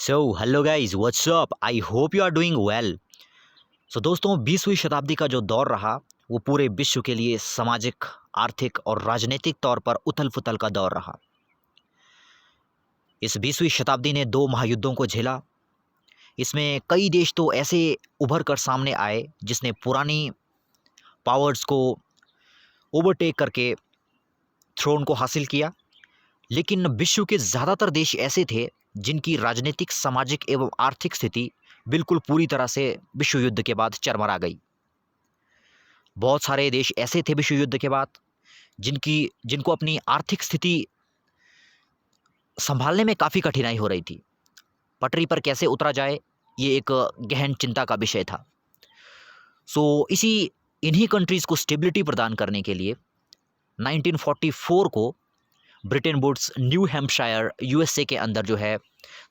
So hello guys what's up, I hope you are doing well. So दोस्तों, 20वीं शताब्दी का जो दौर रहा वो पूरे विश्व के लिए सामाजिक, आर्थिक और राजनीतिक तौर पर उथल पुथल का दौर रहा। इस 20वीं शताब्दी ने दो महायुद्धों को झेला। इसमें कई देश तो ऐसे उभर कर सामने आए जिसने पुरानी पावर्स को ओवरटेक करके थ्रोन को हासिल किया। लेकिन विश्व के ज़्यादातर देश ऐसे थे जिनकी राजनीतिक, सामाजिक एवं आर्थिक स्थिति बिल्कुल पूरी तरह से विश्व युद्ध के बाद चरमरा गई। बहुत सारे देश ऐसे थे विश्व युद्ध के बाद जिनको अपनी आर्थिक स्थिति संभालने में काफ़ी कठिनाई हो रही थी। पटरी पर कैसे उतरा जाए, ये एक गहन चिंता का विषय था। इन्हीं कंट्रीज़ को स्टेबिलिटी प्रदान करने के लिए 1944 को Bretton Woods, New Hampshire, USA के अंदर जो है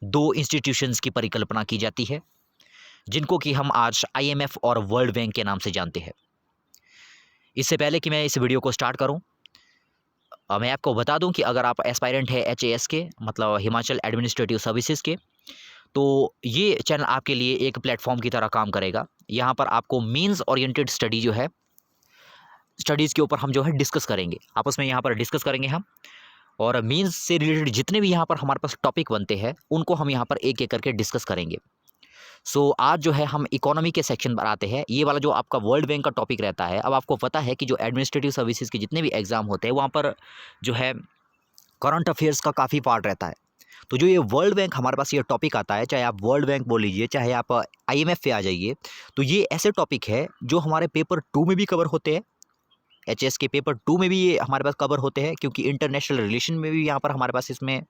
दो इंस्टीट्यूशंस की परिकल्पना की जाती है, जिनको कि हम आज आईएमएफ और वर्ल्ड बैंक के नाम से जानते हैं। इससे पहले कि मैं इस वीडियो को स्टार्ट करूं, मैं आपको बता दूं कि अगर आप एस्पायरेंट है एचएएस के, मतलब हिमाचल एडमिनिस्ट्रेटिव सर्विसेज के, तो ये चैनल आपके लिए एक प्लेटफॉर्म की तरह काम करेगा। यहाँ पर आपको मीन्स ओरिएंटेड स्टडी जो है, स्टडीज़ के ऊपर हम जो है डिस्कस करेंगे, आपस में यहाँ पर डिस्कस करेंगे हम। और मीन्स से रिलेटेड जितने भी यहाँ पर हमारे पास टॉपिक बनते हैं उनको हम यहाँ पर एक एक करके डिस्कस करेंगे। आज जो है हम इकोनॉमी के सेक्शन पर आते हैं। ये वाला जो आपका वर्ल्ड बैंक का टॉपिक रहता है, अब आपको पता है कि जो एडमिनिस्ट्रेटिव सर्विसेज के जितने भी एग्ज़ाम होते हैं वहाँ पर जो है करंट अफेयर्स का काफ़ी पार्ट रहता है। तो जो ये वर्ल्ड बैंक हमारे पास ये टॉपिक आता है, चाहे आप वर्ल्ड बैंक बोल लीजिए, चाहे आप आईएमएफ पे आ जाइए, तो ये ऐसे टॉपिक है जो हमारे पेपर 2 में भी कवर होते हैं। एचएस के पेपर 2 में भी ये हमारे पास कवर होते हैं, क्योंकि इंटरनेशनल रिलेशन में भी यहाँ पर हमारे पास इसमें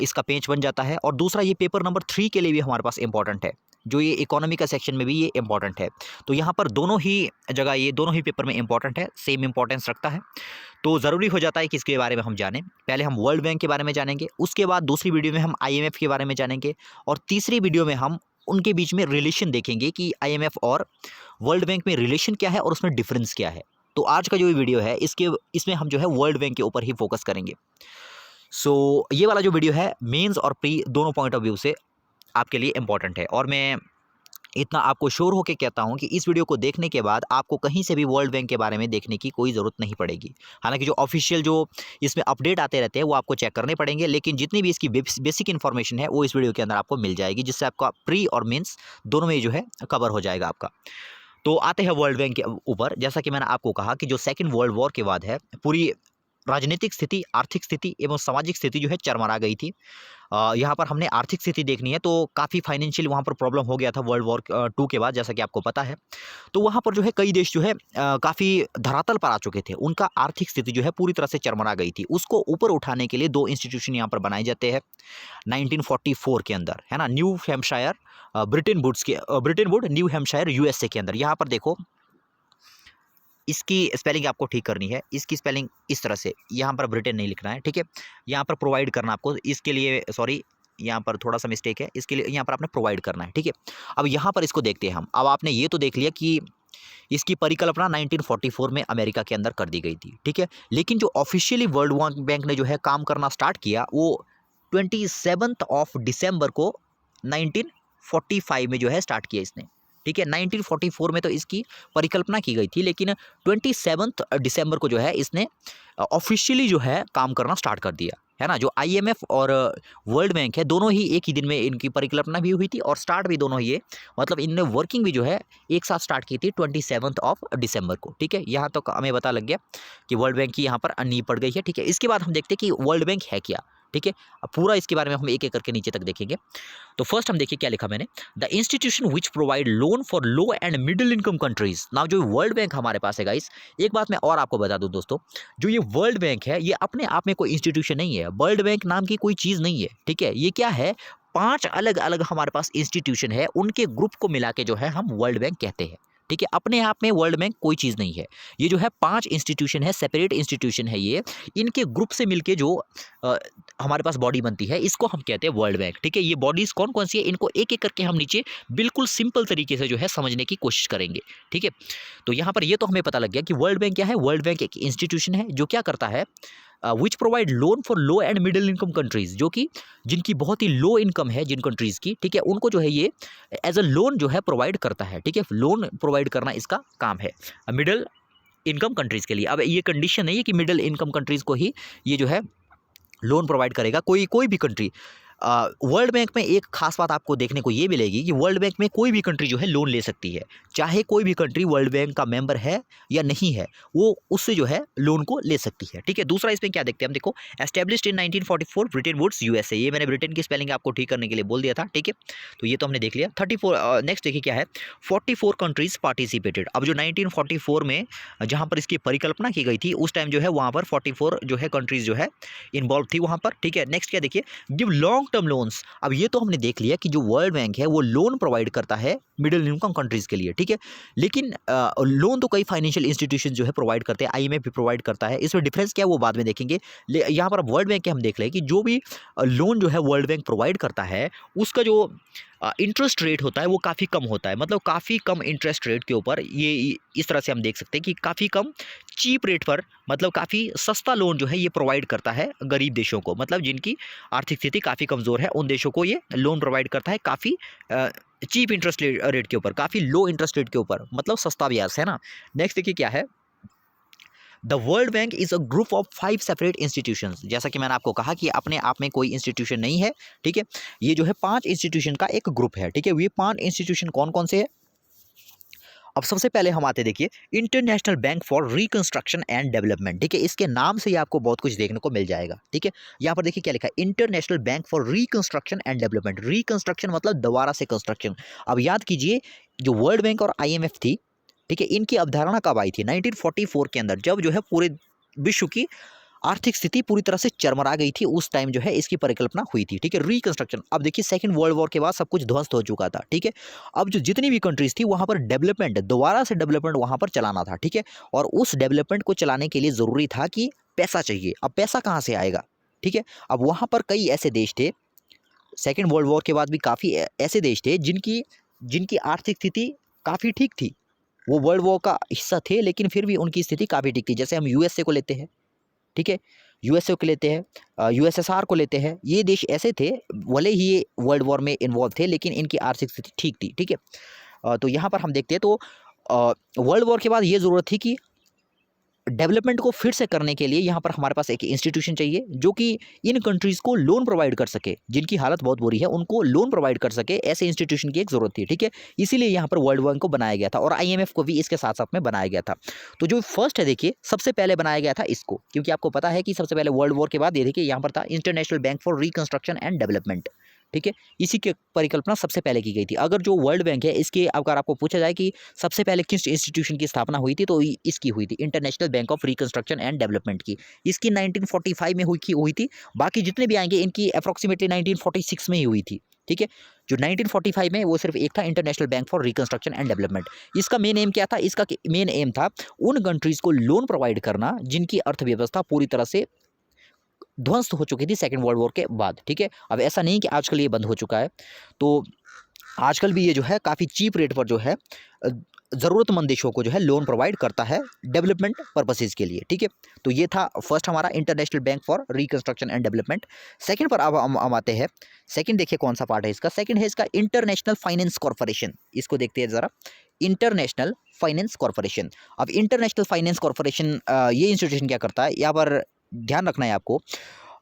इसका पेज बन जाता है। और दूसरा, ये पेपर नंबर 3 के लिए भी हमारे पास इंपॉर्टेंट है, जो ये इकोनॉमी का सेक्शन में भी ये इंपॉर्टेंट है। तो यहाँ पर दोनों ही जगह, ये दोनों ही पेपर में इंपॉर्टेंट है, सेम इंपॉर्टेंस रखता है। तो ज़रूरी हो जाता है कि इसके बारे में हम जानें। पहले हम वर्ल्ड बैंक के बारे में जानेंगे, उसके बाद दूसरी वीडियो में हम आईएमएफ के बारे में जानेंगे, और तीसरी वीडियो में हम उनके बीच में रिलेशन देखेंगे कि आईएमएफ और वर्ल्ड बैंक में रिलेशन क्या है और उसमें डिफरेंस क्या है। तो आज का जो वीडियो है इसमें हम जो है वर्ल्ड बैंक के ऊपर ही फोकस करेंगे। ये वाला जो वीडियो है मेंस और प्री दोनों पॉइंट ऑफ व्यू से आपके लिए इंपॉर्टेंट है। और मैं इतना आपको श्योर होकर कहता हूं कि इस वीडियो को देखने के बाद आपको कहीं से भी वर्ल्ड बैंक के बारे में देखने की कोई ज़रूरत नहीं पड़ेगी। हालांकि जो ऑफिशियल जो इसमें अपडेट आते रहते हैं वो आपको चेक करने पड़ेंगे, लेकिन जितनी भी इसकी बेसिक इन्फॉर्मेशन है वो इस वीडियो के अंदर आपको मिल जाएगी, जिससे आपका प्री और मेंस दोनों में जो है कवर हो जाएगा आपका। तो आते हैं वर्ल्ड बैंक के ऊपर। जैसा कि मैंने आपको कहा कि जो सेकंड वर्ल्ड वॉर के बाद है, पूरी राजनीतिक स्थिति, आर्थिक स्थिति एवं सामाजिक स्थिति जो है चरमरा गई थी। यहाँ पर हमने आर्थिक स्थिति देखनी है, तो काफ़ी फाइनेंशियल वहाँ पर प्रॉब्लम हो गया था वर्ल्ड वॉर 2 के बाद, जैसा कि आपको पता है। तो वहाँ पर जो है कई देश जो है काफ़ी धरातल पर आ चुके थे, उनका आर्थिक स्थिति जो है पूरी तरह से चरमरा गई थी। उसको ऊपर उठाने के लिए दो इंस्टीट्यूशन यहाँ पर बनाए जाते हैं 1944 के अंदर, है ना। New Hampshire, Britain would, new Hampshire, USA के अंदर। यहाँ पर देखो, इसकी स्पेलिंग आपको ठीक करनी है। इसकी स्पेलिंग इस तरह से, यहाँ पर ब्रिटेन नहीं लिखना है, ठीक है। यहाँ पर प्रोवाइड करना आपको, इसके लिए सॉरी, यहाँ पर थोड़ा सा मिस्टेक है, इसके लिए यहाँ पर आपने प्रोवाइड करना है, ठीक है। अब यहाँ पर इसको देखते हैं हम। अब आपने ये तो देख लिया कि इसकी परिकल्पना 1944 में अमेरिका के अंदर कर दी गई थी, ठीक है। लेकिन जो ऑफिशियली वर्ल्ड बैंक ने जो है काम करना स्टार्ट किया वो 27 दिसंबर को 1945 में जो है स्टार्ट किया इसने, ठीक है। 1944 में तो इसकी परिकल्पना की गई थी, लेकिन 27 दिसंबर को जो है इसने ऑफिशियली जो है काम करना स्टार्ट कर दिया, है ना। जो आईएमएफ और वर्ल्ड बैंक है, दोनों ही एक ही दिन में इनकी परिकल्पना भी हुई थी और स्टार्ट भी दोनों ही है, मतलब इनने वर्किंग भी जो है एक साथ स्टार्ट की थी 27 दिसंबर को, ठीक है। यहाँ तक हमें पता लग गया कि वर्ल्ड बैंक की यहाँ पर नींव पड़ गई है, ठीक है। इसके बाद हम देखते हैं कि वर्ल्ड बैंक है क्या, ठीक है। अब पूरा इसके बारे में हम एक एक करके नीचे तक देखेंगे। तो फर्स्ट हम देखिए क्या लिखा मैंने, the institution which provide loan for low and middle income countries. Now जो वर्ल्ड बैंक हमारे पास है गाइस, एक बात मैं और आपको बता दूं दोस्तों, जो ये वर्ल्ड बैंक है ये अपने आप में कोई इंस्टीट्यूशन नहीं है, वर्ल्ड बैंक नाम की कोई चीज़ नहीं है, ठीक है। ये क्या है, 5 अलग अलग हमारे पास इंस्टीट्यूशन है, उनके ग्रुप को मिला के जो है हम वर्ल्ड बैंक कहते हैं, ठीक है। अपने आप में वर्ल्ड बैंक कोई चीज़ नहीं है, ये जो है 5 इंस्टीट्यूशन है, सेपरेट इंस्टीट्यूशन है ये, इनके ग्रुप से मिलके जो हमारे पास बॉडी बनती है, इसको हम कहते हैं वर्ल्ड बैंक, ठीक है। ये बॉडीज़ कौन कौन सी है, इनको एक एक करके हम नीचे बिल्कुल सिंपल तरीके से जो है समझने की कोशिश करेंगे, ठीक है। तो यहाँ पर ये तो हमें पता लग गया कि वर्ल्ड बैंक क्या है। वर्ल्ड बैंक एक इंस्टीट्यूशन है जो क्या करता है, which provide loan for low and middle income countries, जो कि जिनकी बहुत ही लो इनकम है जिन कंट्रीज़ की, ठीक है, उनको जो है ये एज अ लोन जो है प्रोवाइड करता है, ठीक है, लोन प्रोवाइड करना इसका काम है मिडिल इनकम कंट्रीज़ के लिए। अब ये कंडीशन नहीं है कि मिडिल इनकम कंट्रीज़ को ही ये जो है लोन प्रोवाइड करेगा, कोई कोई भी कंट्री। वर्ल्ड बैंक में एक खास बात आपको देखने को ये मिलेगी कि वर्ल्ड बैंक में कोई भी कंट्री जो है लोन ले सकती है, चाहे कोई भी कंट्री वर्ल्ड बैंक का मेंबर है या नहीं है, वो उससे जो है लोन को ले सकती है, ठीक है। दूसरा इसमें क्या देखते हैं हम, देखो, established in 1944 Bretton Woods USA, ये मैंने ब्रिटेन की स्पेलिंग आपको ठीक करने के लिए बोल दिया था, ठीक है, तो ये तो हमने देख लिया। 34 नेक्स्ट देखिए क्या है, 44 कंट्रीज पार्टिसिपेटेड। अब जो 1944 में जहाँ पर इसकी परिकल्पना की गई थी उस टाइम जो है वहाँ पर 44 जो है कंट्रीज जो है इन्वॉल्व थी वहाँ पर, ठीक है। नेक्स्ट क्या देखिए, गिव लॉन्ग टर्म लोन्स। अब ये तो हमने देख लिया कि जो वर्ल्ड बैंक है वो लोन प्रोवाइड करता है मिडिल इनकम कंट्रीज के लिए, ठीक है, लेकिन लोन तो कई फाइनेंशियल इंस्टीट्यूशन जो है प्रोवाइड करते हैं, आईएमएफ भी प्रोवाइड करता है, इसमें डिफरेंस क्या है वो बाद में देखेंगे। यहाँ पर वर्ल्ड बैंक के हम देख रहे हैं कि जो भी लोन जो है वर्ल्ड बैंक प्रोवाइड करता है उसका जो इंटरेस्ट रेट होता है वो काफ़ी कम होता है, मतलब काफ़ी कम इंटरेस्ट रेट के ऊपर ये इस तरह से हम देख सकते हैं कि काफ़ी कम चीप रेट पर, मतलब काफ़ी सस्ता लोन जो है ये प्रोवाइड करता है गरीब देशों को, मतलब जिनकी आर्थिक स्थिति काफ़ी कमज़ोर है उन देशों को ये लोन प्रोवाइड करता है काफ़ी चीप इंटरेस्ट रेट के ऊपर, काफ़ी लो इंटरेस्ट रेट के ऊपर, मतलब सस्ता ब्याज है ना। नेक्स्ट देखिए क्या है, the world bank is a group of 5 separate institutions. जैसा कि मैंने आपको कहा कि अपने आप में कोई इंस्टीट्यूशन नहीं है, ठीक है, ये जो है 5 इंस्टीट्यूशन का एक ग्रुप है, ठीक है। ये 5 इंस्टीट्यूशन कौन कौन से है, अब सबसे पहले हम आते देखिए international bank for reconstruction and development, ठीक है, इसके नाम से ही आपको बहुत कुछ देखने को मिल जाएगा, ठीक है। यहाँ पर देखिए क्या लिखा है, international bank for reconstruction and development. Reconstruction मतलब दोबारा से कंस्ट्रक्शन। अब याद कीजिए जो वर्ल्ड बैंक और आईएमएफ थी, ठीक है, इनकी अवधारणा कब आई थी, 1944 के अंदर, जब जो है पूरे विश्व की आर्थिक स्थिति पूरी तरह से चरमरा गई थी, उस टाइम जो है इसकी परिकल्पना हुई थी, ठीक है, रिकंस्ट्रक्शन। अब देखिए सेकंड वर्ल्ड वॉर के बाद सब कुछ ध्वस्त हो चुका था, ठीक है। अब जो जितनी भी कंट्रीज थी वहां पर डेवलपमेंट, दोबारा से डेवलपमेंट वहां पर चलाना था, ठीक है, और उस डेवलपमेंट को चलाने के लिए जरूरी था कि पैसा चाहिए। अब पैसा कहाँ से आएगा, ठीक है। अब वहां पर कई ऐसे देश थे, सेकेंड वर्ल्ड वॉर के बाद भी काफ़ी ऐसे देश थे जिनकी जिनकी आर्थिक स्थिति काफ़ी ठीक थी, वो वर्ल्ड वॉर का हिस्सा थे लेकिन फिर भी उनकी स्थिति काफ़ी ठीक थी। जैसे हम यूएसए को लेते हैं, ठीक है, यूएसए को लेते हैं, यूएसएसआर को लेते हैं, ये देश ऐसे थे, भले ही ये वर्ल्ड वॉर में इन्वॉल्व थे लेकिन इनकी आर्थिक स्थिति ठीक थी, ठीक है। तो यहाँ पर हम देखते हैं तो वर्ल्ड वॉर के बाद ये ज़रूरत थी कि डेवलपमेंट को फिर से करने के लिए यहाँ पर हमारे पास एक इंस्टीट्यूशन चाहिए जो कि इन कंट्रीज़ को लोन प्रोवाइड कर सके, जिनकी हालत बहुत बुरी है उनको लोन प्रोवाइड कर सके, ऐसे इंस्टीट्यूशन की एक ज़रूरत थी, ठीक है। इसीलिए यहाँ पर वर्ल्ड बैंक को बनाया गया था और आईएमएफ को भी इसके साथ साथ में बनाया गया था। तो जो फर्स्ट है देखिए, सबसे पहले बनाया गया था इसको, क्योंकि आपको पता है कि सबसे पहले वर्ल्ड वॉर के बाद ये देखिए यहाँ पर था international bank for reconstruction and development, ठीक है, इसी की परिकल्पना सबसे पहले की गई थी। अगर जो वर्ल्ड बैंक है इसके अगर आपको पूछा जाए कि सबसे पहले किस इंस्टीट्यूशन की स्थापना हुई थी तो इसकी हुई थी, international bank of reconstruction and development की। इसकी 1945 में हुई थी, बाकी जितने भी आएंगे इनकी अप्रॉक्सीमेटली 1946 में ही हुई थी, ठीक है। जो 1945 में वो सिर्फ एक था, international bank for reconstruction and development. इसका मेन एम क्या था, इसका मेन एम था उन कंट्रीज़ को लोन प्रोवाइड करना जिनकी अर्थव्यवस्था पूरी तरह से ध्वस्त हो चुकी थी सेकेंड वर्ल्ड वॉर के बाद, ठीक है। अब ऐसा नहीं कि आजकल ये बंद हो चुका है, तो आजकल भी ये जो है काफ़ी चीप रेट पर जो है ज़रूरतमंद देशों को जो है लोन प्रोवाइड करता है डेवलपमेंट पर्पसेज के लिए, ठीक है। तो ये था फर्स्ट हमारा international bank for reconstruction and development. Second पर अब हम आते हैं, सेकंड देखिए कौन सा पार्ट है इसका, सेकंड है इसका इंटरनेशनल फाइनेंस कॉरपोरेशन। इसको देखते हैं ज़रा, इंटरनेशनल फाइनेंस कॉरपोरेशन। अब इंटरनेशनल फाइनेंस कॉरपोरेशन ये इंस्टीट्यूशन क्या करता है, यहाँ पर ध्यान रखना है आपको।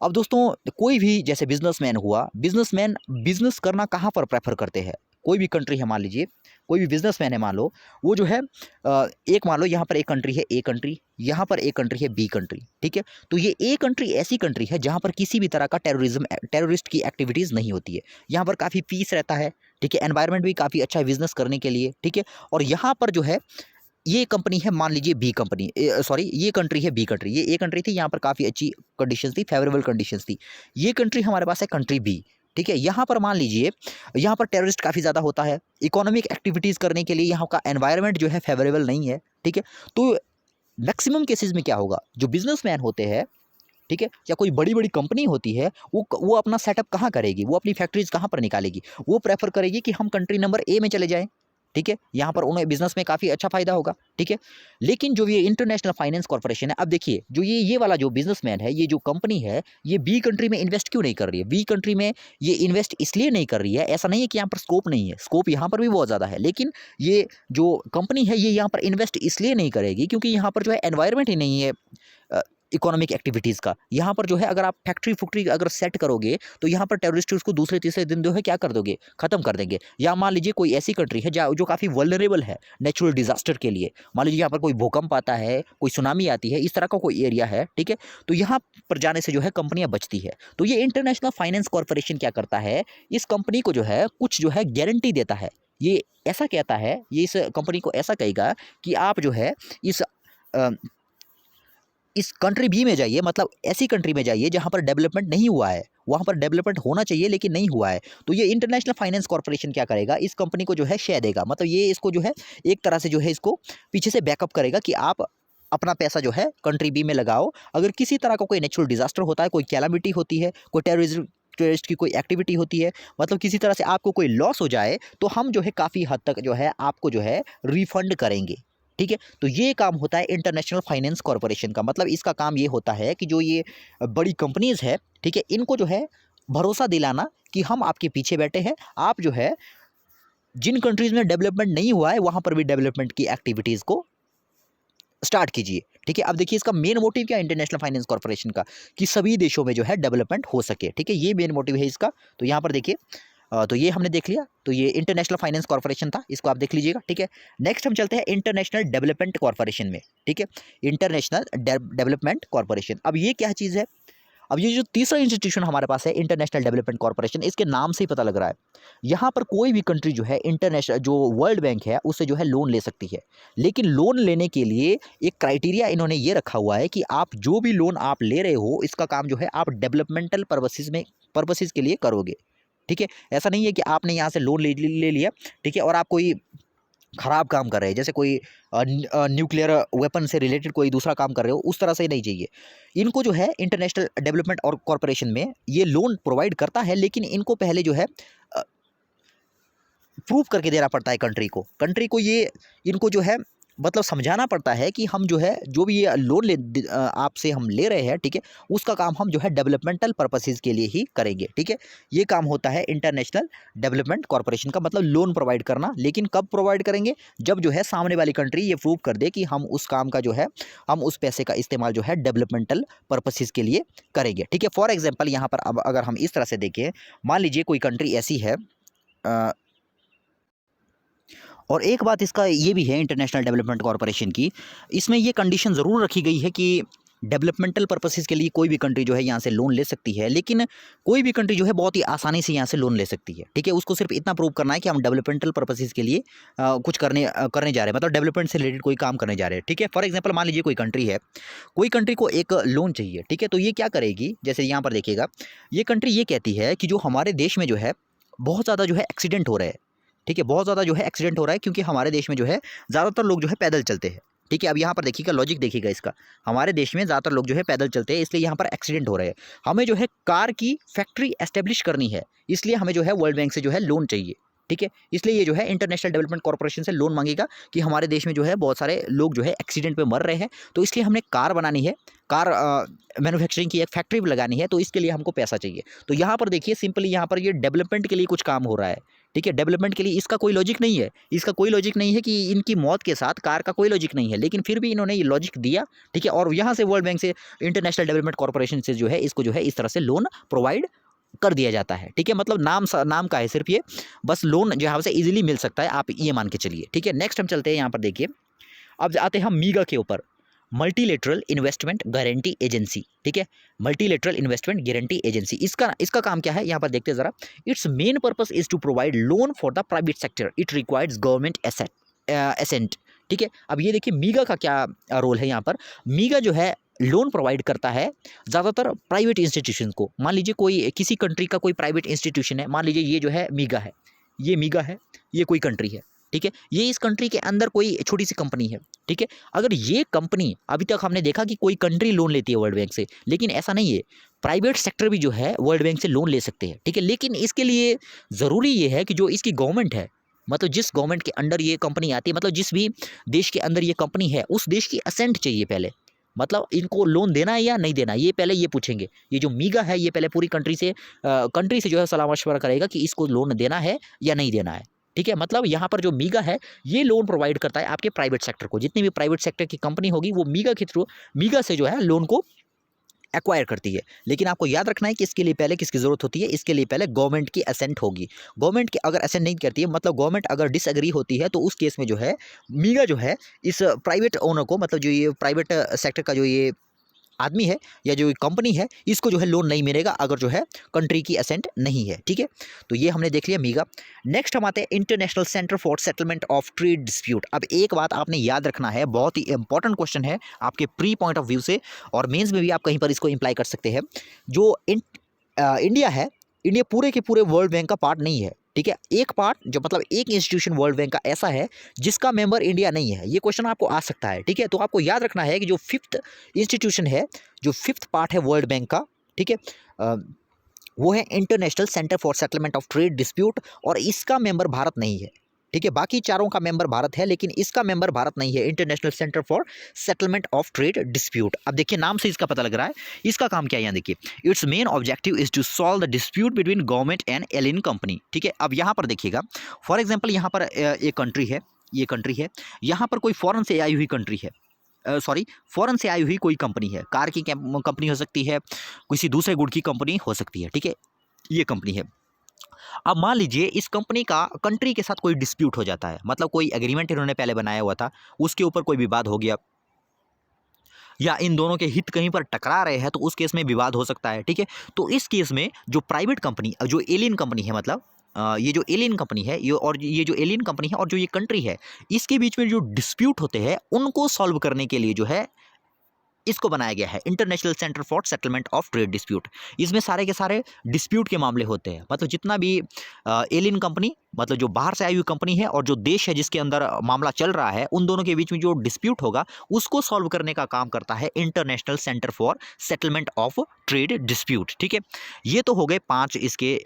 अब दोस्तों कोई भी जैसे बिजनेसमैन हुआ, बिजनेसमैन बिजनेस करना कहाँ पर प्रेफर करते हैं, कोई भी कंट्री है, मान लीजिए कोई भी बिजनेसमैन है, मान लो वो जो है एक मान लो यहाँ पर एक कंट्री है ए कंट्री, यहाँ पर एक कंट्री है बी कंट्री, ठीक है। तो ये ए कंट्री ऐसी कंट्री है जहाँ पर किसी भी तरह का टेररिस्ट की एक्टिविटीज़ नहीं होती है, यहाँ पर काफ़ी पीस रहता है, ठीक है, एनवायरनमेंट भी काफ़ी अच्छा है बिजनेस करने के लिए, ठीक है। और यहाँ पर जो है ये कंपनी है, मान लीजिए बी कंपनी, सॉरी ये कंट्री है बी कंट्री, ये ए कंट्री थी, यहाँ पर काफ़ी अच्छी कंडीशंस थी, फेवरेबल कंडीशंस थी। ये कंट्री हमारे पास है कंट्री बी, ठीक है। यहाँ पर मान लीजिए यहाँ पर टेररिस्ट काफ़ी ज़्यादा होता है, इकोनॉमिक एक्टिविटीज़ करने के लिए यहाँ का एनवायरनमेंट जो है फेवरेबल नहीं है, ठीक है। तो मैक्सिमम केसेस में क्या होगा, जो बिजनेसमैन होते हैं, ठीक है, या कोई बड़ी बड़ी कंपनी होती है, वो अपना सेटअप कहाँ करेगी, वो अपनी फैक्ट्रीज कहाँ पर निकालेगी, वो प्रेफर करेगी कि हम कंट्री नंबर ए में चले जाएँ, ठीक है, यहाँ पर उन्हें बिजनेस में काफ़ी अच्छा फायदा होगा, ठीक है। लेकिन जो ये इंटरनेशनल फाइनेंस कॉर्पोरेशन है, अब देखिए जो ये वाला जो बिजनेसमैन है, ये जो कंपनी है, ये बी कंट्री में इन्वेस्ट क्यों नहीं कर रही है? बी कंट्री में ये इन्वेस्ट इसलिए नहीं कर रही है, ऐसा नहीं है कि यहाँ पर स्कोप नहीं है, स्कोप यहाँ पर भी बहुत ज़्यादा है, लेकिन ये जो कंपनी है ये यहाँ पर इन्वेस्ट इसलिए नहीं करेगी क्योंकि यहाँ पर जो है एनवायरनमेंट ही नहीं है इकोनॉमिक एक्टिविटीज़ का। यहाँ पर जो है अगर आप फैक्ट्री अगर सेट करोगे तो यहाँ पर टेररिस्ट उसको दूसरे तीसरे दिन जो है क्या कर दोगे, खत्म कर देंगे। या मान लीजिए कोई ऐसी कंट्री है जो काफ़ी वल्नरेबल है नेचुरल डिजास्टर के लिए, मान लीजिए यहाँ पर कोई भूकंप आता है, कोई सुनामी आती है, इस तरह का कोई एरिया है, ठीक है, तो यहाँ पर जाने से जो है कंपनियाँ बचती है। तो ये इंटरनेशनल फाइनेंस कॉर्पोरेशन क्या करता है, इस कंपनी को जो है कुछ जो है गारंटी देता है। ये ऐसा कहता है, ये इस कंपनी को ऐसा कहेगा कि आप जो है इस कंट्री बी में जाइए, मतलब ऐसी कंट्री में जाइए जहाँ पर डेवलपमेंट नहीं हुआ है, वहाँ पर डेवलपमेंट होना चाहिए लेकिन नहीं हुआ है। तो ये इंटरनेशनल फाइनेंस कॉर्पोरेशन क्या करेगा, इस कंपनी को जो है शेयर देगा, मतलब ये इसको जो है एक तरह से जो है इसको पीछे से बैकअप करेगा कि आप अपना पैसा जो है कंट्री बी में लगाओ। अगर किसी तरह का कोई नेचुरल डिजास्टर होता है, कोई कैलामिटी होती है, कोई टेररिस्ट की कोई एक्टिविटी होती है, मतलब किसी तरह से आपको कोई लॉस हो जाए, तो हम जो है काफ़ी हद तक जो है आपको जो है रिफंड करेंगे, ठीक है। तो ये काम होता है इंटरनेशनल फाइनेंस कॉर्पोरेशन का। मतलब इसका काम ये होता है कि जो ये बड़ी कंपनीज है, ठीक है, इनको जो है भरोसा दिलाना कि हम आपके पीछे बैठे हैं, आप जो है जिन कंट्रीज में डेवलपमेंट नहीं हुआ है वहां पर भी डेवलपमेंट की एक्टिविटीज़ को स्टार्ट कीजिए, ठीक है। अब देखिए इसका मेन मोटिव क्या है इंटरनेशनल फाइनेंस कॉर्पोरेशन का, कि सभी देशों में जो है डेवलपमेंट हो सके, ठीक है, ये मेन मोटिव है इसका। तो यहाँ पर देखिए तो ये हमने देख लिया, तो ये इंटरनेशनल फाइनेंस कॉर्पोरेशन था, इसको आप देख लीजिएगा, ठीक है। नेक्स्ट हम चलते हैं इंटरनेशनल डेवलपमेंट कॉर्पोरेशन में, ठीक है, इंटरनेशनल डेवलपमेंट कॉर्पोरेशन। अब ये क्या चीज़ है, अब ये जो तीसरा इंस्टीट्यूशन हमारे पास है इंटरनेशनल डेवलपमेंट कॉर्पोरेशन, इसके नाम से ही पता लग रहा है, यहाँ पर कोई भी कंट्री जो है इंटरनेशनल जो वर्ल्ड बैंक है उससे जो है लोन ले सकती है। लेकिन लोन लेने के लिए एक क्राइटेरिया इन्होंने ये रखा हुआ है कि आप जो भी लोन आप ले रहे हो, इसका काम जो है आप डेवलपमेंटल पर्पसेस के लिए करोगे, ठीक है। ऐसा नहीं है कि आपने यहाँ से लोन ले लिया, ठीक है, और आप कोई खराब काम कर रहे हैं, जैसे कोई न्यूक्लियर वेपन से रिलेटेड कोई दूसरा काम कर रहे हो, उस तरह से नहीं चाहिए। इनको जो है इंटरनेशनल डेवलपमेंट और कॉर्पोरेशन में ये लोन प्रोवाइड करता है, लेकिन इनको पहले जो है प्रूव करके देना पड़ता है कंट्री को ये इनको जो है मतलब समझाना पड़ता है कि हम जो है जो भी ये लोन आपसे हम ले रहे हैं, ठीक है, उसका काम हम जो है डेवलपमेंटल पर्पसेस के लिए ही करेंगे, ठीक है। ये काम होता है इंटरनेशनल डेवलपमेंट कॉर्पोरेशन का, मतलब लोन प्रोवाइड करना। लेकिन कब प्रोवाइड करेंगे, जब जो है सामने वाली कंट्री ये प्रूव कर दे कि हम उस काम का जो है हम उस पैसे का इस्तेमाल जो है डेवलपमेंटल पर्पसेस के लिए करेंगे, ठीक है। फॉर एग्जाम्पल यहाँ पर अब अगर हम इस तरह से देखें, मान लीजिए कोई कंट्री ऐसी है और एक बात इसका ये भी है इंटरनेशनल डेवलपमेंट कॉर्पोरेशन की, इसमें ये कंडीशन ज़रूर रखी गई है कि डेवलपमेंटल पर्पसेस के लिए कोई भी कंट्री जो है यहाँ से लोन ले सकती है, लेकिन कोई भी कंट्री जो है बहुत ही आसानी से यहाँ से लोन ले सकती है, ठीक है। उसको सिर्फ इतना प्रूव करना है कि हम डेवलपमेंटल पर्पसेस के लिए कुछ करने जा रहे हैं, मतलब डेवलपमेंट से रिलेटेड कोई काम करने जा रहे हैं, ठीक है। फॉर एग्जाम्पल मान लीजिए कोई कंट्री है, कोई कंट्री को एक लोन चाहिए, ठीक है, तो ये क्या करेगी, जैसे यहाँ पर देखिएगा, ये कंट्री ये कहती है कि जो हमारे देश में जो है बहुत ज़्यादा जो है एक्सीडेंट हो रहे हैं, ठीक है, बहुत ज़्यादा जो है एक्सीडेंट हो रहा है, क्योंकि हमारे देश में जो है ज़्यादातर लोग जो है पैदल चलते हैं, ठीक है। अब यहाँ पर देखिएगा, लॉजिक देखिएगा इसका, हमारे देश में ज़्यादातर लोग जो है पैदल चलते हैं, इसलिए यहाँ पर एक्सीडेंट हो रहे हैं। हमें जो है कार की फैक्ट्री एस्टेब्लिश करनी है, इसलिए हमें जो है वर्ल्ड बैंक से जो है लोन चाहिए, ठीक है। इसलिए ये जो है इंटरनेशनल डेवलपमेंट कॉर्पोरेशन से लोन मांगेगा कि हमारे देश में जो है बहुत सारे लोग जो है एक्सीडेंट पे मर रहे हैं, तो इसलिए हमने कार बनानी है, कार मैन्युफैक्चरिंग की एक फैक्ट्री भी लगानी है, तो इसके लिए हमको पैसा चाहिए। तो यहाँ पर देखिए सिंपली यहाँ पर ये डेवलपमेंट के लिए कुछ काम हो रहा है, ठीक है, डेवलपमेंट के लिए। इसका कोई लॉजिक नहीं है, इसका कोई लॉजिक नहीं है कि इनकी मौत के साथ कार का कोई लॉजिक नहीं है, लेकिन फिर भी इन्होंने ये लॉजिक दिया, ठीक है। और यहाँ से वर्ल्ड बैंक से इंटरनेशनल डेवलपमेंट कॉर्पोरेशन से जो है इसको जो है इस तरह से लोन प्रोवाइड कर दिया जाता है, ठीक है। मतलब नाम का है सिर्फ ये, बस लोन जहाँ से इजीली मिल सकता है, आप ये मान के चलिए, ठीक है। नेक्स्ट हम चलते हैं, यहाँ पर देखिए, अब आते हैं हम मीगा के ऊपर, मल्टीलेटरल इन्वेस्टमेंट गारंटी एजेंसी, ठीक है, मल्टीलेटरल इन्वेस्टमेंट गारंटी एजेंसी। इसका काम क्या है, यहाँ पर देखते हैं जरा। Its main purpose is to provide loan for the private sector, it requires government assent, ठीक है। अब ये देखिए मीगा का क्या रोल है यहाँ पर। मीगा जो है लोन प्रोवाइड करता है ज़्यादातर प्राइवेट इंस्टीट्यूशन को। मान लीजिए कोई किसी कंट्री का कोई प्राइवेट इंस्टीट्यूशन है, मान लीजिए ये जो है मीगा है, ये कोई कंट्री है, ठीक है, ये इस कंट्री के अंदर कोई छोटी सी कंपनी है, ठीक है। अगर ये कंपनी, अभी तक हमने देखा कि कोई कंट्री लोन लेती है वर्ल्ड बैंक से, लेकिन ऐसा नहीं है, प्राइवेट सेक्टर भी जो है वर्ल्ड बैंक से लोन ले सकते हैं, ठीक है। लेकिन इसके लिए ज़रूरी ये है कि जो इसकी गवर्नमेंट है, मतलब जिस गवर्नमेंट के अंडर ये कंपनी आती है, मतलब जिस भी देश के अंदर ये कंपनी है उस देश की असेंट चाहिए पहले। मतलब इनको लोन देना है या नहीं देना है, ये पहले ये पूछेंगे। ये जो मीगा है ये पहले पूरी कंट्री से जो है सलाह मशवरा करेगा कि इसको लोन देना है या नहीं देना है। ठीक है, मतलब यहाँ पर जो मीगा है ये लोन प्रोवाइड करता है आपके प्राइवेट सेक्टर को। जितनी भी प्राइवेट सेक्टर की कंपनी होगी वो मीगा के थ्रू, मीगा से जो है लोन को एक्वायर करती है। लेकिन आपको याद रखना है कि इसके लिए पहले किसकी ज़रूरत होती है, इसके लिए पहले गवर्नमेंट की असेंट होगी। गवर्नमेंट की अगर असेंट नहीं करती है, मतलब गवर्नमेंट अगर डिसएग्री होती है, तो उस केस में जो है मीगा जो है इस प्राइवेट ओनर को, मतलब जो ये प्राइवेट सेक्टर का जो ये आदमी है या जो कंपनी है, इसको जो है लोन नहीं मिलेगा अगर जो है कंट्री की असेंट नहीं है। ठीक है, तो ये हमने देख लिया मीगा। नेक्स्ट हम आते हैं international centre for settlement of trade dispute. अब एक बात आपने याद रखना है, बहुत ही इंपॉर्टेंट क्वेश्चन है आपके प्री पॉइंट ऑफ व्यू से, और मेंस में भी आप कहीं पर इसको इम्प्लाई कर सकते हैं। जो इंडिया है, इंडिया पूरे के पूरे वर्ल्ड बैंक का पार्ट नहीं है। ठीक है, एक पार्ट जो मतलब एक इंस्टीट्यूशन वर्ल्ड बैंक का ऐसा है जिसका मेंबर इंडिया नहीं है। ये क्वेश्चन आपको आ सकता है। ठीक है, तो आपको याद रखना है कि जो फिफ्थ इंस्टीट्यूशन है, जो फिफ्थ पार्ट है वर्ल्ड बैंक का, ठीक है, वो है international centre for settlement of trade dispute, और इसका मेंबर भारत नहीं है। ठीक है, बाकी चारों का मेंबर भारत है लेकिन इसका मेंबर भारत नहीं है, international centre for settlement of trade dispute. अब देखिए नाम से इसका पता लग रहा है इसका काम क्या है। यहाँ देखिए, its main objective is to solve the dispute between government and alien company. ठीक है, अब यहाँ पर देखिएगा, फॉर एग्जाम्पल यहाँ पर एक कंट्री है, ये कंट्री है, यहाँ पर कोई फॉरेन से आई हुई कंट्री है, फॉरेन से आई हुई कोई कंपनी है, कार की कंपनी हो सकती है, किसी दूसरे गुड की कंपनी हो सकती है। ठीक है, ये कंपनी है। अब मान लीजिए इस कंपनी का कंट्री के साथ कोई डिस्प्यूट हो जाता है, मतलब कोई एग्रीमेंट इन्होंने पहले बनाया हुआ था, उसके ऊपर कोई विवाद हो गया, या इन दोनों के हित कहीं पर टकरा रहे हैं, तो उस केस में विवाद हो सकता है। ठीक है, तो इस केस में जो प्राइवेट कंपनी, जो एलियन कंपनी है, मतलब ये जो एलियन कंपनी है, ये जो एलियन कंपनी है और जो ये कंट्री है, इसके बीच में जो डिस्प्यूट होते हैं उनको सॉल्व करने के लिए जो है इसको बनाया गया है, international centre for settlement of trade dispute. इसमें सारे के सारे डिस्प्यूट के मामले होते हैं, मतलब जितना भी एलियन कंपनी, मतलब जो बाहर से आई हुई कंपनी है, और जो देश है जिसके अंदर मामला चल रहा है, उन दोनों के बीच में जो डिस्प्यूट होगा उसको सॉल्व करने का काम करता है international centre for settlement of trade dispute. ठीक है, ये तो हो गए 5 इसके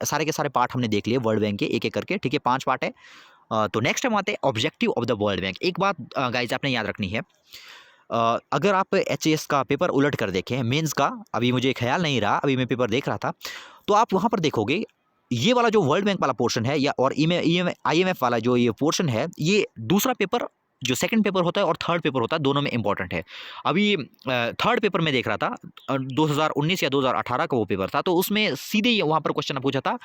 सारे के सारे पार्ट हमने देख लिए वर्ल्ड बैंक के एक एक करके। ठीक है, 5 पार्ट है। तो नेक्स्ट हम आते हैं objective of the world bank. एक बात गाइज आपने याद रखनी है, अगर आप एचएएस का पेपर उलट कर देखें, मेंस का, अभी मुझे ख्याल नहीं रहा, अभी मैं पेपर देख रहा था, तो आप वहाँ पर देखोगे ये वाला जो वर्ल्ड बैंक वाला पोर्शन है, या और IMF वाला जो ये पोर्शन है, ये दूसरा पेपर जो सेकंड पेपर होता है और थर्ड पेपर होता है, दोनों में इंपॉर्टेंट है। अभी थर्ड पेपर में देख रहा था, 2019 या 2018 का वो पेपर था, तो उसमें सीधे वहाँ पर क्वेश्चन पूछा था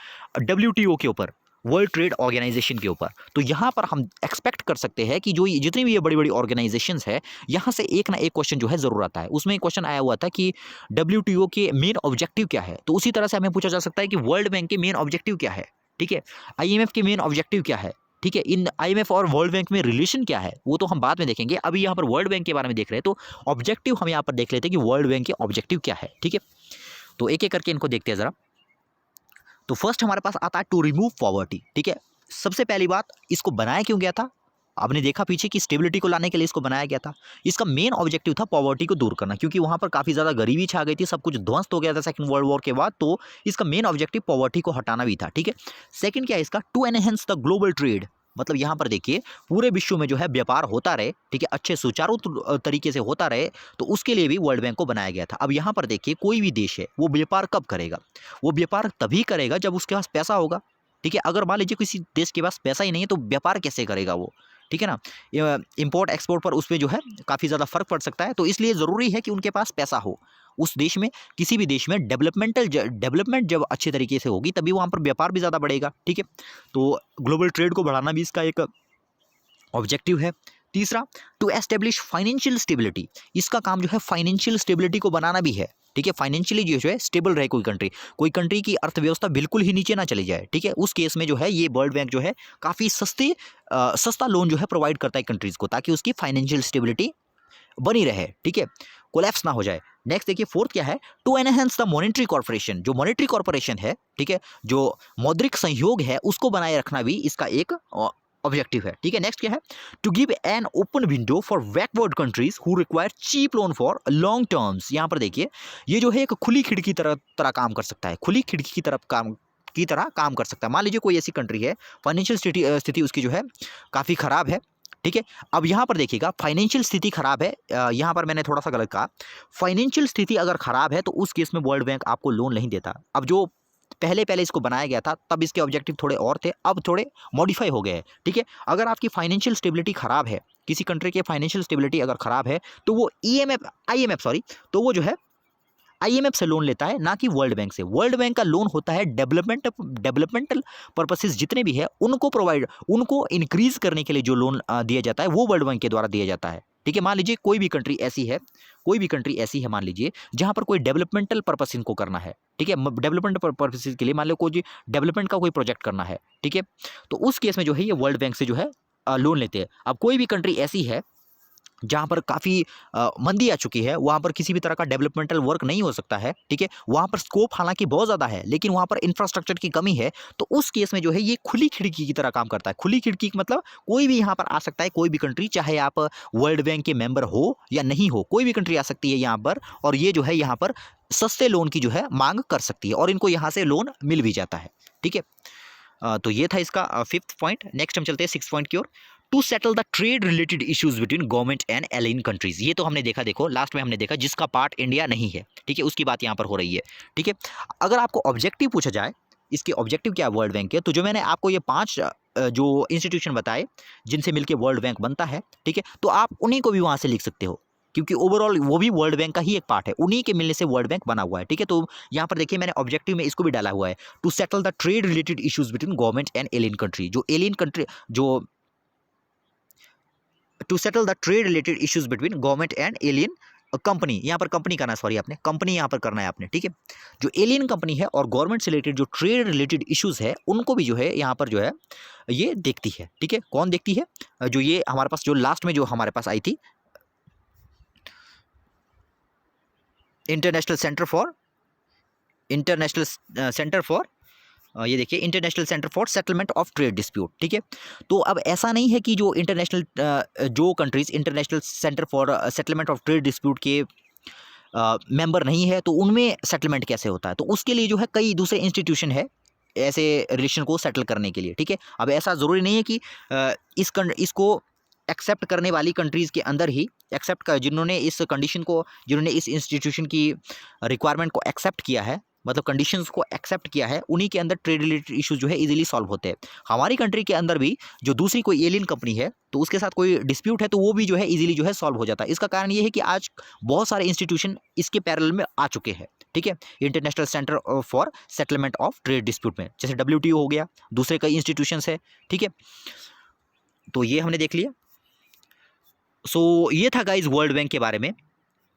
WTO के ऊपर, वर्ल्ड ट्रेड ऑर्गेनाइजेशन के ऊपर। तो यहाँ पर हम एक्सपेक्ट कर सकते हैं कि जो जितनी भी ये बड़ी बड़ी ऑर्गेनाइजेशंस है, यहाँ से एक ना एक क्वेश्चन जो है ज़रूर आता है। उसमें क्वेश्चन आया हुआ था कि WTO के मेन ऑब्जेक्टिव क्या है, तो उसी तरह से हमें पूछा जा सकता है कि वर्ल्ड बैंक के मेन ऑब्जेक्टिव क्या है। ठीक है, IMF के मेन ऑब्जेक्टिव क्या है। ठीक है, इन IMF और वर्ल्ड बैंक में रिलेशन क्या है, वो तो हम बाद में देखेंगे। अभी यहाँ पर वर्ल्ड बैंक के बारे में देख रहे हैं, तो ऑब्जेक्टिव हम यहाँ पर देख लेते हैं कि वर्ल्ड बैंक के ऑब्जेक्टिव क्या है। ठीक है, तो एक एक करके इनको देखते हैं ज़रा। तो फर्स्ट हमारे पास आता है टू रिमूव पॉवर्टी। ठीक है, सबसे पहली बात, इसको बनाया क्यों गया था, आपने देखा पीछे कि स्टेबिलिटी को लाने के लिए इसको बनाया गया था। इसका मेन ऑब्जेक्टिव था पॉवर्टी को दूर करना, क्योंकि वहाँ पर काफ़ी ज़्यादा गरीबी छा गई थी, सब कुछ ध्वस्त हो गया था सेकंड वर्ल्ड वॉर के बाद, तो इसका मेन ऑब्जेक्टिव पॉवर्टी को हटाना भी था। ठीक है, सेकंड क्या है इसका, to enhance the global trade, मतलब यहाँ पर देखिए पूरे विश्व में जो है व्यापार होता रहे, ठीक है, अच्छे सुचारू तरीके से होता रहे, तो उसके लिए भी वर्ल्ड बैंक को बनाया गया था। अब यहाँ पर देखिए कोई भी देश है वो व्यापार कब करेगा, वो व्यापार तभी करेगा जब उसके पास पैसा होगा। ठीक है, अगर मान लीजिए किसी देश के पास पैसा ही नहीं है तो व्यापार कैसे करेगा वो। ठीक है ना, इंपोर्ट एक्सपोर्ट पर उसमें जो है काफ़ी ज़्यादा फर्क पड़ सकता है, तो इसलिए ज़रूरी है कि उनके पास पैसा हो उस देश में। किसी भी देश में डेवलपमेंट जब अच्छे तरीके से होगी तभी वहाँ पर व्यापार भी ज़्यादा बढ़ेगा। ठीक है, तो ग्लोबल ट्रेड को बढ़ाना भी इसका एक ऑब्जेक्टिव है। तीसरा, टू एस्टेब्लिश फाइनेंशियल स्टेबिलिटी, इसका काम जो है फाइनेंशियल स्टेबिलिटी को बनाना भी है। ठीक है, फाइनेंशियली जो है स्टेबल रहे कोई कंट्री की अर्थव्यवस्था बिल्कुल ही नीचे ना चली जाए। ठीक है, उस केस में जो है ये वर्ल्ड बैंक जो है काफ़ी सस्ता लोन जो है प्रोवाइड करता है कंट्रीज़ को, ताकि उसकी फाइनेंशियल स्टेबिलिटी बनी रहे। ठीक है, कोलैप्स ना हो जाए। नेक्स्ट देखिए फोर्थ क्या है, to enhance the monetary corporation, जो मॉनेटरी कॉर्पोरेशन है, ठीक है, जो मौद्रिक सहयोग है उसको बनाए रखना भी इसका एक ऑब्जेक्टिव है। ठीक है, नेक्स्ट क्या है, to give an open window for backward countries who require cheap loan for long terms. यहाँ पर देखिए ये जो है एक खुली खिड़की तरह काम कर सकता है, खुली खिड़की की तरफ काम की तरह काम कर सकता है। मान लीजिए कोई ऐसी कंट्री है, फाइनेंशियल स्थिति उसकी जो है काफ़ी ख़राब है, ठीक है। अब यहाँ पर देखिएगा, फाइनेंशियल स्थिति खराब है, यहाँ पर मैंने थोड़ा सा गलत कहा। फाइनेंशियल स्थिति अगर खराब है तो उस केस में वर्ल्ड बैंक आपको लोन नहीं देता। अब जो पहले इसको बनाया गया था तब इसके ऑब्जेक्टिव थोड़े और थे, अब थोड़े मॉडिफाई हो गए हैं, ठीक है। अगर आपकी फाइनेंशियल स्टेबिलिटी खराब है, किसी कंट्री की फाइनेंशियल स्टेबिलिटी अगर खराब है, तो वो आईएमएफ तो वो जो है आईएमएफ से लोन लेता है, ना कि वर्ल्ड बैंक से। वर्ल्ड बैंक का लोन होता है डेवलपमेंटल पर्पसेस जितने भी है उनको इंक्रीज करने के लिए जो लोन दिया जाता है वो वर्ल्ड बैंक के द्वारा दिया जाता है, ठीक है। मान लीजिए कोई भी कंट्री ऐसी है मान लीजिए जहां पर कोई डेवलपमेंटल पर्पस इनको करना है, ठीक है। डेवलपमेंट पर्पसेस के लिए मान लो कोई डेवलपमेंट का कोई प्रोजेक्ट करना है, ठीक है। तो उस केस में जो है ये वर्ल्ड बैंक से जो है लोन लेते हैं। अब कोई भी कंट्री ऐसी है जहाँ पर काफ़ी मंदी आ चुकी है, वहाँ पर किसी भी तरह का डेवलपमेंटल वर्क नहीं हो सकता है, ठीक है। वहाँ पर स्कोप हालांकि बहुत ज़्यादा है, लेकिन वहाँ पर इंफ्रास्ट्रक्चर की कमी है, तो उस केस में जो है ये खुली खिड़की की तरह काम करता है। खुली खिड़की मतलब कोई भी यहाँ पर आ सकता है, कोई भी कंट्री, चाहे आप वर्ल्ड बैंक के मेंबर हो या नहीं हो, कोई भी कंट्री आ सकती है यहाँ पर, और ये जो है यहाँ पर सस्ते लोन की जो है मांग कर सकती है, और इनको यहाँ से लोन मिल भी जाता है, ठीक है। तो ये था इसका 5th पॉइंट। नेक्स्ट हम चलते हैं 6th पॉइंट की ओर। To settle the trade related issues between government and align countries. ये तो हमने देखा, देखो लास्ट में हमने देखा जिसका पार्ट इंडिया नहीं है, ठीक है, उसकी बात यहाँ पर हो रही है, ठीक है। अगर आपको ऑब्जेक्टिव पूछा जाए, इसके ऑब्जेक्टिव क्या है वर्ल्ड बैंक के, तो जो मैंने आपको ये 5 जो इंस्टीट्यूशन बताए जिनसे मिलकर वर्ल्ड बैंक बनता है, ठीक है, तो आप उन्हीं को भी वहाँ से लिख सकते हो, क्योंकि ओवरऑल वो भी वर्ल्ड बैंक का ही एक पार्ट है, उन्हीं के मिलने से वर्ल्ड बैंक बना हुआ है, ठीक है। तो यहाँ पर देखिए मैंने ऑब्जेक्टिव में इसको भी डाला हुआ है, to settle the trade related issues between government and alien country. जो एलियन कंट्री जो to settle the trade related issues between government and alien company, यहाँ पर कंपनी करना है, सॉरी आपने कंपनी यहाँ पर करना है आपने, ठीक है। जो एलियन कंपनी है और गवर्नमेंट से रिलेटेड जो ट्रेड रिलेटेड इश्यूज है उनको भी जो है यहाँ पर जो है ये देखती है, ठीक है। कौन देखती है? जो ये हमारे पास जो लास्ट में जो हमारे पास आई थी, इंटरनेशनल सेंटर फॉर ये देखिए, international centre for settlement of trade dispute, ठीक है। तो अब ऐसा नहीं है कि जो जो countries international centre for settlement of trade dispute के मेंबर नहीं है तो उनमें सेटलमेंट कैसे होता है, तो उसके लिए जो है कई दूसरे इंस्टीट्यूशन है ऐसे रिलेशन को सेटल करने के लिए, ठीक है। अब ऐसा ज़रूरी नहीं है कि इसको एक्सेप्ट करने वाली कंट्रीज़ के अंदर ही जिन्होंने इस इंस्टीट्यूशन की रिक्वायरमेंट को एक्सेप्ट किया है, मतलब कंडीशंस को एक्सेप्ट किया है, उन्हीं के अंदर ट्रेड रिलेटेड इश्यूज जो है इजीली सॉल्व होते हैं। हमारी कंट्री के अंदर भी जो दूसरी कोई एलियन कंपनी है तो उसके साथ कोई डिस्प्यूट है तो वो भी जो है इजीली जो है सॉल्व हो जाता है। इसका कारण ये है कि आज बहुत सारे इंस्टीट्यूशन इसके पैरेलल में आ चुके हैं, ठीक है। International centre for settlement of trade dispute में, जैसे WTO हो गया, दूसरे कई इंस्टीट्यूशंस है, ठीक है। तो ये हमने देख लिया। सो ये था गाइज वर्ल्ड बैंक के बारे में।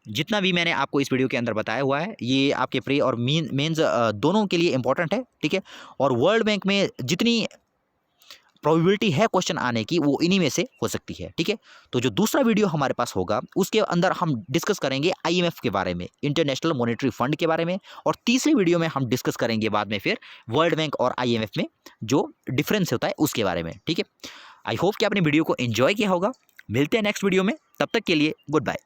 जितना भी मैंने आपको इस वीडियो के अंदर बताया हुआ है ये आपके प्रे और मेंस दोनों के लिए इंपॉर्टेंट है, ठीक है। और वर्ल्ड बैंक में जितनी प्रोबेबिलिटी है क्वेश्चन आने की वो इन्हीं में से हो सकती है, ठीक है। तो जो दूसरा वीडियो हमारे पास होगा उसके अंदर हम डिस्कस करेंगे IMF के बारे में, इंटरनेशनल मॉनेटरी फंड के बारे में, और तीसरे वीडियो में हम डिस्कस करेंगे बाद में फिर वर्ल्ड बैंक और IMF में जो डिफरेंस होता है उसके बारे में, ठीक है। आई होप कि आपने वीडियो को एंजॉय किया होगा। मिलते हैं नेक्स्ट वीडियो में, तब तक के लिए गुड बाय।